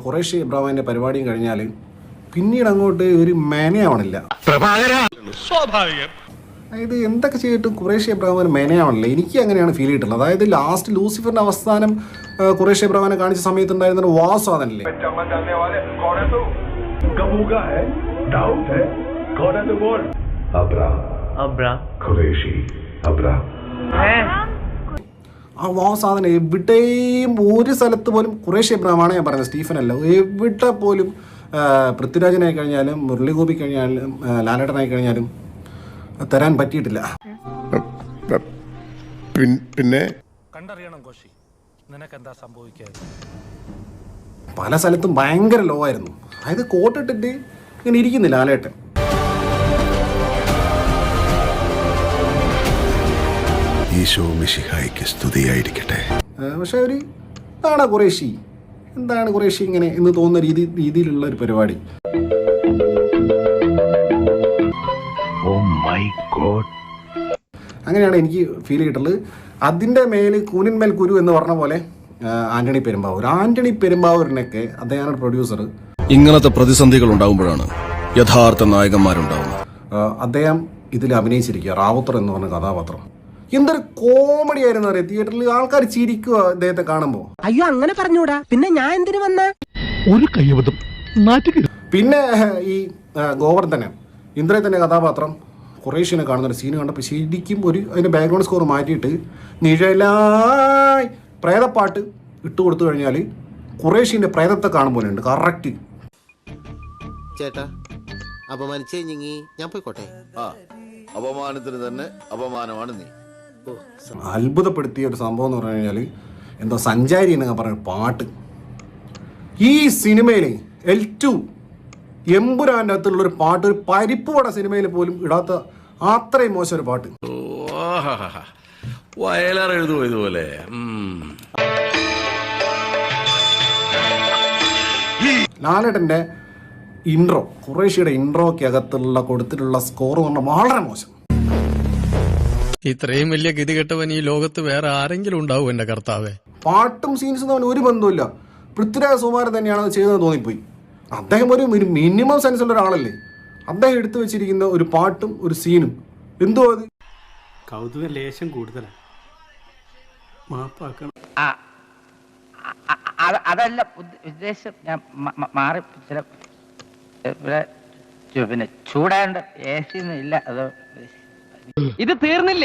ഖുറൈഷി ഇബ്രാഹിമിന്റെ പരിപാടിയും കഴിഞ്ഞാൽ പിന്നീട് അങ്ങോട്ട് ഒരു മേനയാവണില്ല. അതായത് എന്തൊക്കെ ചെയ്തിട്ടും ഖുറൈഷി ഇബ്രാഹിമിന് മേനയാവണില്ല. എനിക്ക് അങ്ങനെയാണ് ഫീൽ ചെയ്തിട്ടുള്ളത്. അതായത് ലാസ്റ്റ് ലൂസിഫറിന്റെ അവസാനം ഖുറൈഷി ഇബ്രാഹിമിനെ കാണിച്ച സമയത്ത് ഉണ്ടായിരുന്ന വാസ്വാദനല്ലേ, ആ വാസാദനം എവിടെയും ഒരു സ്ഥലത്ത് പോലും ഖുറൈഷി ഇബ്രാഹിമാണ് ഞാൻ പറയുന്നത്, സ്റ്റീഫൻ അല്ല. എവിടെ പോലും പൃഥ്വിരാജനായി കഴിഞ്ഞാലും മുരളിഗോപി കഴിഞ്ഞാലും ലാലേട്ടനായി കഴിഞ്ഞാലും തരാൻ പറ്റിയിട്ടില്ല. പിന്നെ കണ്ടറിയണം കോശി, നിനക്കെന്താ സംഭവിക്കുക? പല സ്ഥലത്തും ഭയങ്കര ലോ ആയിരുന്നു. അതായത് കോട്ടിട്ടിട്ട് ഇങ്ങനെ ഇരിക്കുന്നില്ല ലാലേട്ടൻ. ഈശോ മിശിഹായിക്ക് സ്തുതിയായിരിക്കട്ടെ. പക്ഷെ ഒരു എന്താണ് ഖുറൈഷി ഇങ്ങനെ എന്ന് തോന്നുന്ന രീതിയിലുള്ള ഒരു പരിപാടി. അങ്ങനെയാണ് എനിക്ക് ഫീൽ ചെയ്തിട്ടുള്ളത്. അതിൻ്റെ മേൽ കൂനിന്മേൽ കുരു എന്ന് പറഞ്ഞ പോലെ ആന്റണി പെരുമ്പാവൂരിനൊക്കെ അദ്ദേഹമാണ് പ്രൊഡ്യൂസർ. ഇങ്ങനത്തെ പ്രതിസന്ധികൾ ഉണ്ടാകുമ്പോഴാണ് യഥാർത്ഥ നായകന്മാരുണ്ടാവുന്നത്. അദ്ദേഹം ഇതിൽ അഭിനയിച്ചിരിക്കുക, റാവുത്തർ എന്ന് പറഞ്ഞ കഥാപാത്രം. എന്തൊരു കോമഡി ആയിരുന്നു അറിയാം. തിയേറ്ററിൽ ആൾക്കാർ ചിരിക്കുക അദ്ദേഹത്തെ കാണുമ്പോൾ. അയ്യോ അങ്ങനെ പറഞ്ഞൂടാ, പിന്നെ ഞാൻ എന്തിനു വന്ന ഒരു കൈവതം. പിന്നെ ഈ ഗോവർദ്ധനൻ ഇന്ദ്രത്തിന്റെ കഥാപാത്രം ഖുറൈഷിനെ കാണുന്ന ഒരു സീന് കണ്ടപ്പോൾ ശരിക്കും അതിന്റെ ബാക്ക്ഗ്രൗണ്ട് സ്കോർ മാറ്റിയിട്ട് നിഴലായി പ്രേതപ്പാട്ട് ഇട്ട് കൊടുത്തു കഴിഞ്ഞാൽ ഖുറൈഷിന്റെ പ്രേതത്തെ കാണുമ്പോൾ ഉണ്ട് കറക്റ്റ്. ചേട്ടാ അപമാനിച്ചേ ഞാൻ പോയിക്കോട്ടെ. അപമാനത്തിന് തന്നെ അപമാനമാണ് നീ. അത്ഭുതപ്പെടുത്തിയ ഒരു സംഭവം എന്ന് പറഞ്ഞു കഴിഞ്ഞാൽ എന്തോ സഞ്ചാരി എന്നൊക്കെ പറഞ്ഞ പാട്ട് ഈ സിനിമയിൽ L2 എമ്പുരാൻ്റെ അകത്തുള്ളൊരു പാട്ട്, ഒരു പരിപ്പുവട സിനിമയിൽ പോലും ഇടാത്ത അത്രയും മോശം ഒരു പാട്ട്. വയലാർ എഴുതുമോ ഇതുപോലെ? ലാലേട്ടൻ്റെ ഇൻട്രോ, ഖുറൈഷിയുടെ ഇൻട്രോയ്ക്ക് അകത്തുള്ള കൊടുത്തിട്ടുള്ള സ്കോർ എന്ന് പറഞ്ഞാൽ വളരെ മോശം. ഇത്രയും വലിയ ഗതികെട്ടവൻ ഈ ലോകത്ത് വേറെ ആരെങ്കിലും ഉണ്ടാവും എന്റെ കർത്താവേ. പാട്ടും സീൻസും തമ്മിൽ ഒരു ബന്ധമില്ല. പൃഥ്വിരാജ് സുകുമാരൻ തന്നെയാണ് അത് ചെയ്തതെന്ന് തോന്നിപ്പോയി. അദ്ദേഹം ഒരു മിനിമം സെൻസുള്ള ഒരാളല്ലേ. അദ്ദേഹം എടുത്തു വെച്ചിരിക്കുന്ന ഒരു പാട്ടും ഒരു സീനും എന്തോ അത് കൗതുക ലേശം കൂടുതലാണ്. മാപ്പാക്കണം. അതല്ല ഉദ്ദേശം, ഞാൻ മാറി ചില പിന്നെ ചൂടാണ്ട് AC ഒന്നും ഇല്ല. അത് ഇത് തീർന്നില്ലേ?